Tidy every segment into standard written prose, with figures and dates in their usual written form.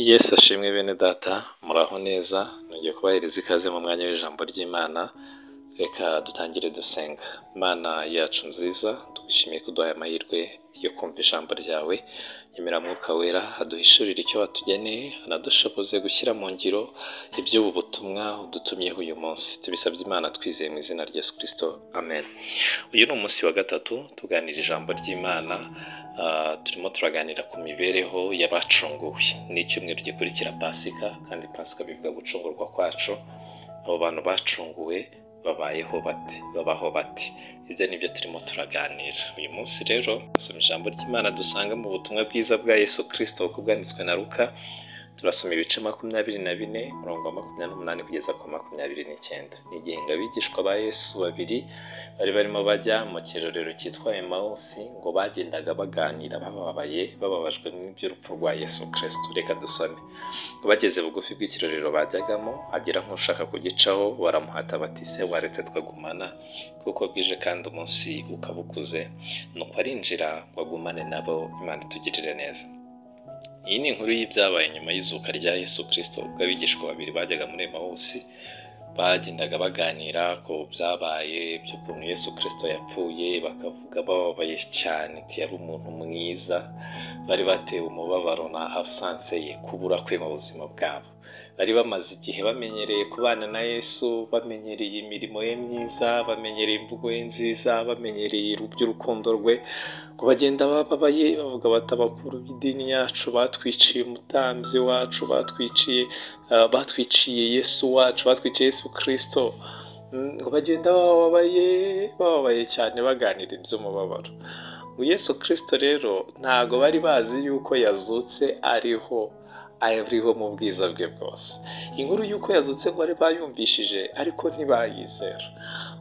Yesu ashimwe bene data, muraho neza, nongeye kubahereza ikaze mu mwanya w'ijambo ry'Imana. Reka dutangire dusenga. Imana yacu nziza, tugushimiye kuduha amahirwe yo kumva ijambo ryawe. Nyemera Mwuka Wera aduhishurire icyo watugeneye, anadushoboze gushyira mu ngiro iby'ubu butumwa udutumyeho uyu munsi. Tubisabye Imana twizeye mu izina rya Yesu Kristo, amen. Uyu ni umunsi wa gatatu tuganira ijambo ry'Imana. Turimo turaganira ku mibereho y'abacunguwe. Ni icyumweru gikurikira Pasika, kandi Pasika bivuga gucungurwa kwacu. Abo bantu bacunguwe babaho bate? Ibyo ni byo turimo turaganira uyu munsi. Rero dusoma ijambo ry'Imana dusanga mu butumwa bwiza bwa Yesu Kristo uko bwanditswe na Luka. Turasoma ibice 24 umurongo wa 28 kugeza ku 29. Ni igihe abigishwa ba Yesu babiri bari barimo bajya mu kirorero cyitwa Emausi, ngo bagendaga baganira bababajwe n'iby'urupfu rwa Yesu Kristo. Reka dusome. Ngo bageze bugufi bw'ikirorero bajyagamo, agera nk'ushaka kugicaho, baramuhata bati, se waretse twagumana kuko bwije kandi umunsi ukaba ukuze? Nuko arinjira ngo agumane nabo. Imana itugirire neza. Iyi ni inkuru y'ibyabaye nyuma y'izuka rya Yesu Kristo, ubwo abigishwa babiri bajyaga muri Emausi, bagendaga baganira ku byabaye by'ukuntu Yesu Kristo yapfuye, bakavuga bababaye cyane, yari umuntu mwiza. Bari batewe umubabaro na absence ye, kubura kwe mu buzima bwabo. Bari bamaze igihe bamenyereye kubana na Yesu, bamenyereye imirimo ye myiza, bamenyereye imvugo ye nziza, bamenyereye iby'urukundo rwe. Ngo bagenda bababaye bavuga bati, abakuru b'idini yacu batwiciye umutambyi wacu, batwiciye Yesu wacu, batwiciye Yesu Kristo. Ngo bagenda bababaye cyane, baganira iby'umubabaro. Ngo Yesu Kristo rero ntago bari bazi yuko yazutse ariho mu bwiza bwe bwose. Inkuru y'uko yazutse ngo bari bayumvishije, ariko ntibayizera.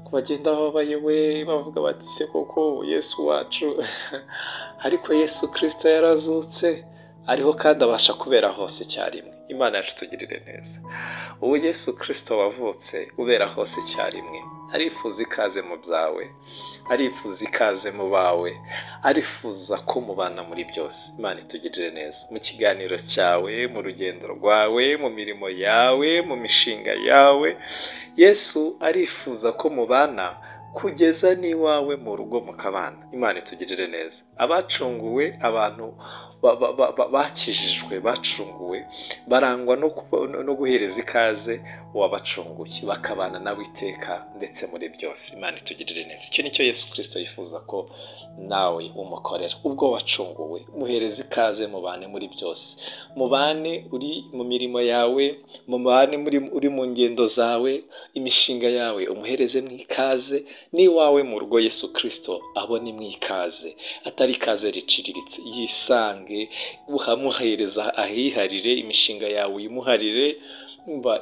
Ngo bagenda bababaye bavuga bati, se koko Yesu wacu ariko Yesu Kristo yarazutse, ariho kandi abasha kubera hose icyarimwe. Imana yacu tugirire neza. Ubu Yesu Kristo wavutse ubera hose icyarimwe, arifuza ikaze mu byawe, arifuza ikaze mu bawe, arifuza ko mubana muri byose. Imana itugirire neza. Mu kiganiro cyawe, mu rugendo rwawe, mu mirimo yawe, mu mishinga yawe, Yesu arifuza ko mubana kugeza n'iwawe mu rugo mukabana. Imana itugirire neza. Abacunguwe, abantu bakijijwe, bacunguwe, barangwa no guhereza ikaze uwabacunguye, bakabana nawe iteka ndetse muri byose. Imana itugirire neza. Icyo nicyo Yesu Kristo yifuza ko nawe umukorera. Ubwo wacunguwe, muhereza ikaze, mubane muri byose, mubane uri mu mirimo yawe, mubane uri mu ngendo zawe, imishinga yawe umuhereze mu ikaze, n'iwawe mu rugo Yesu Kristo abone mu ikaze, atari ikaze riciriritse. Yisange, uhamuhereza ahiharire, imishinga yawe uyimuharire,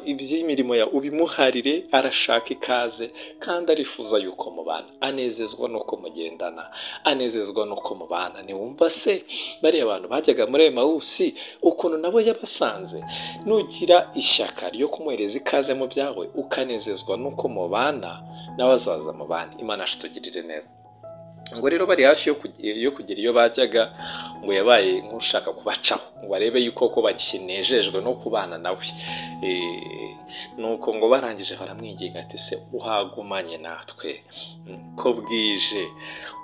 iby'imirimo yawe ubimuharire. Arashaka ikaze kandi arifuza yuko mubana, anezezwa nuko mugendana, anezezwa nuko mubana. Niwumva se bariya abantu bajyaga muri Emausi ukuntu nabo yabasanze? Nugira ishyaka ryo kumuhereza ikaze mu byawe, ukanezezwa nuko mubana, nawe azaza mubana. Imana tugirire neza. Ngo rero bari hafi yo kugera iyo bajyaga, ngo yabaye nk'ushaka kubacaho ngo arebe yuko ko bakinejejwe no kubana nawe. Nuko ngo barangije baramwinginga ati, se uhagumanye natwe ko bwije,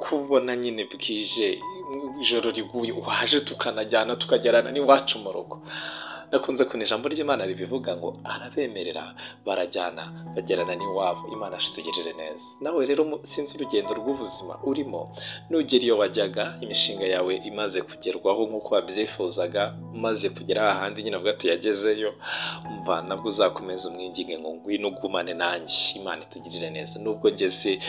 kubona nyine bwije, ijoro riguye, waje tukanajyana tukagerana n'iwacu mu rugo. Nakunze kuna ijambo ry'Imana ribivuga ngo arabemerera, barajyana bagerana n'iwabo. Imana tugirire neza. Nawe rero sinzi urugendo rw'ubuzima urimo, nugera iyo wajyaga, imishinga yawe imaze kugerwaho nk'uko wabyifuzaga, umaze kugera ahandi nyine avuga ati yagezeyo, umva nabwo uzakomeza umwinginge ngo ngwino ugumane nanjye. Imana itugirire neza. Nubwo ngeze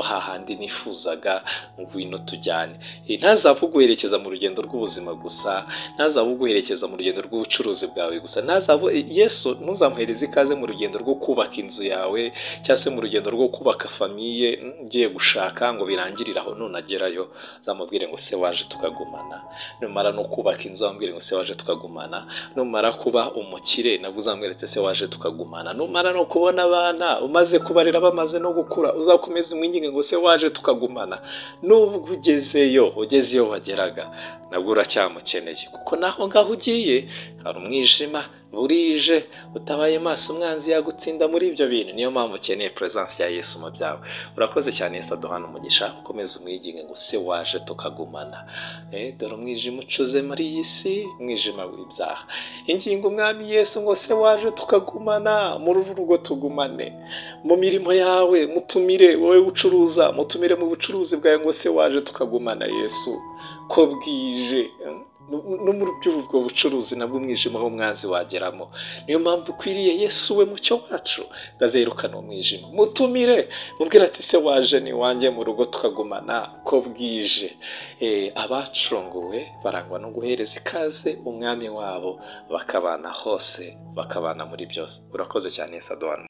hahandi nifuzaga, ngwino tujyane. Ntazabuguherekeza mu rugendo rw'ubuzima gusa, ntazabuguherekeza mu rugendo rw'ubucuruzi bwawe gusa, Yesu ntuzamuhereze ikaze mu rugendo rwo kubaka inzu yawe, cyangwa se mu rugendo rwo kubaka famiye ugiye gushaka ngo birangirire aho. Nunagerayo zamubwire ngo se waje tukagumana. Numara no kubaka inzu zamubwire ngo se waje tukagumana. Numara kuba umukire nabwo uzamubwire se waje tukagumana. Numara no kubona abana umaze kubarera bamaze no gukura, uzakomeza umwinginge ngo se waje tukagumana. Nubwo ugezeyo wageraga, nabwo uracyamukeneye, kuko naho ngaho ugiye hari umwijima, burije, utabaye maso umwanzi yagutsinda muri ibyo bintu. Niyo mpamvu ukeneye presence ya Yesu mu byawe. Urakoze cyane Yesu, aduhana umugisha, ukomeze umwiginge ngo se waje tukagumana. Dore umwijima ucuze muri iyi si, umwijima w'ibyaha. Ingingo umwami Yesu ngo se waje tukagumana, muri uru rugo tugumane, mu mirimo yawe mutumire, wowe ucuruza mutumire mu bucuruzi bwawe ngo se waje tukagumana Yesu, ko bwije. No muri ubwo bucuruzi nabwo umwijima w'umwanzi wageramo. Niyo mpamvu ukwiriye Yesu we mucyo wacu, gazerukana umwijima. Mutumire, mubwira ati se waje ni wanjye mu rugo tukagumana ko bwije. Abacunguwe barangwa no guhereza ikaze umwami wabo, bakabana hose, bakabana muri byose. Urakoze cyane Yesu, aduhana